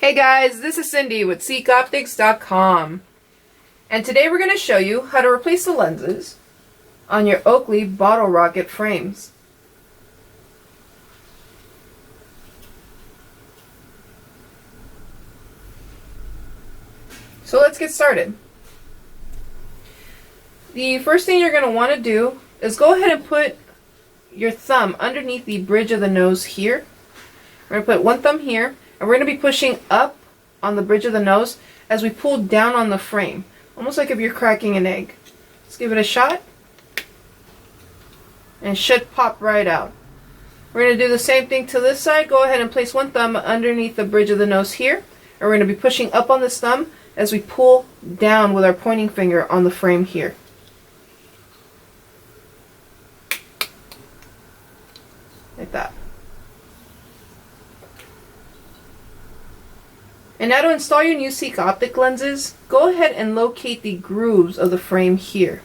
Hey guys, this is Cindy with SeekOptics.com, and today we're going to show you how to replace the lenses on your Oakley bottle rocket frames. So let's get started. The first thing you're going to want to do is go ahead and put your thumb underneath the bridge of the nose here. We're going to put one thumb here, and we're going to be pushing up on the bridge of the nose as we pull down on the frame, almost like if you're cracking an egg. Let's give it a shot, and it should pop right out. We're going to do the same thing to this side. Go ahead and place one thumb underneath the bridge of the nose here, and we're going to be pushing up on this thumb as we pull down with our pointing finger on the frame here. Like that. And now to install your new Seek Optic lenses, go ahead and locate the grooves of the frame here.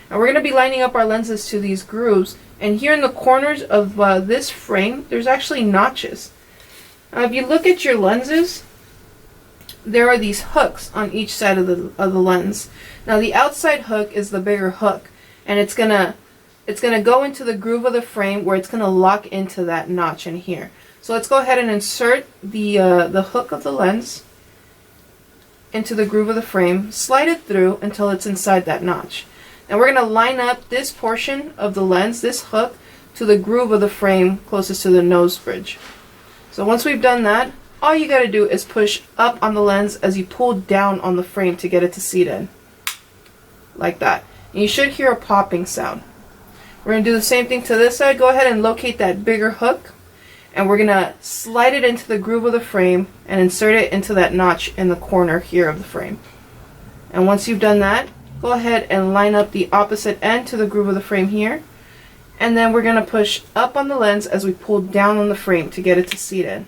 And we're going to be lining up our lenses to these grooves, and here in the corners of this frame, there's actually notches. Now if you look at your lenses, there are these hooks on each side of the lens. Now the outside hook is the bigger hook, and it's gonna go into the groove of the frame where it's gonna lock into that notch in here. So let's go ahead and insert the hook of the lens into the groove of the frame, slide it through until it's inside that notch. Now we're going to line up this portion of the lens, this hook, to the groove of the frame closest to the nose bridge. So once we've done that, all you got to do is push up on the lens as you pull down on the frame to get it to seat in. Like that. And you should hear a popping sound. We're going to do the same thing to this side. Go ahead and locate that bigger hook, and we're going to slide it into the groove of the frame and insert it into that notch in the corner here of the frame. And once you've done that, go ahead and line up the opposite end to the groove of the frame here, and then we're going to push up on the lens as we pull down on the frame to get it to seat in.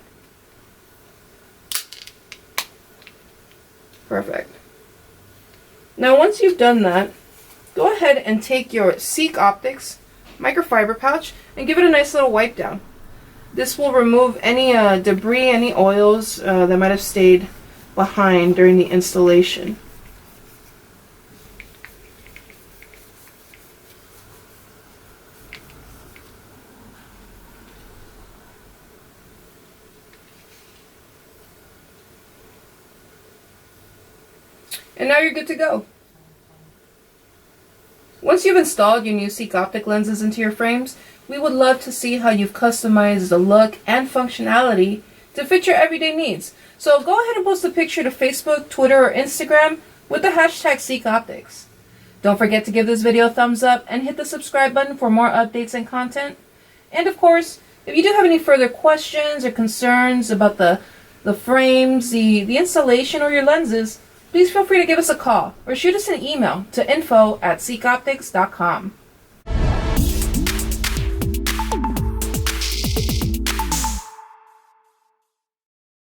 Perfect. Now once you've done that, go ahead and take your Seek Optics microfiber pouch and give it a nice little wipe down. This will remove any debris, any oils that might have stayed behind during the installation. And now you're good to go. Once you've installed your new Seek Optic lenses into your frames, we would love to see how you've customized the look and functionality to fit your everyday needs. So go ahead and post a picture to Facebook, Twitter, or Instagram with the hashtag SeekOptics. Don't forget to give this video a thumbs up and hit the subscribe button for more updates and content. And of course, if you do have any further questions or concerns about the frames, the installation, or your lenses, please feel free to give us a call or shoot us an email to info@seekoptics.com.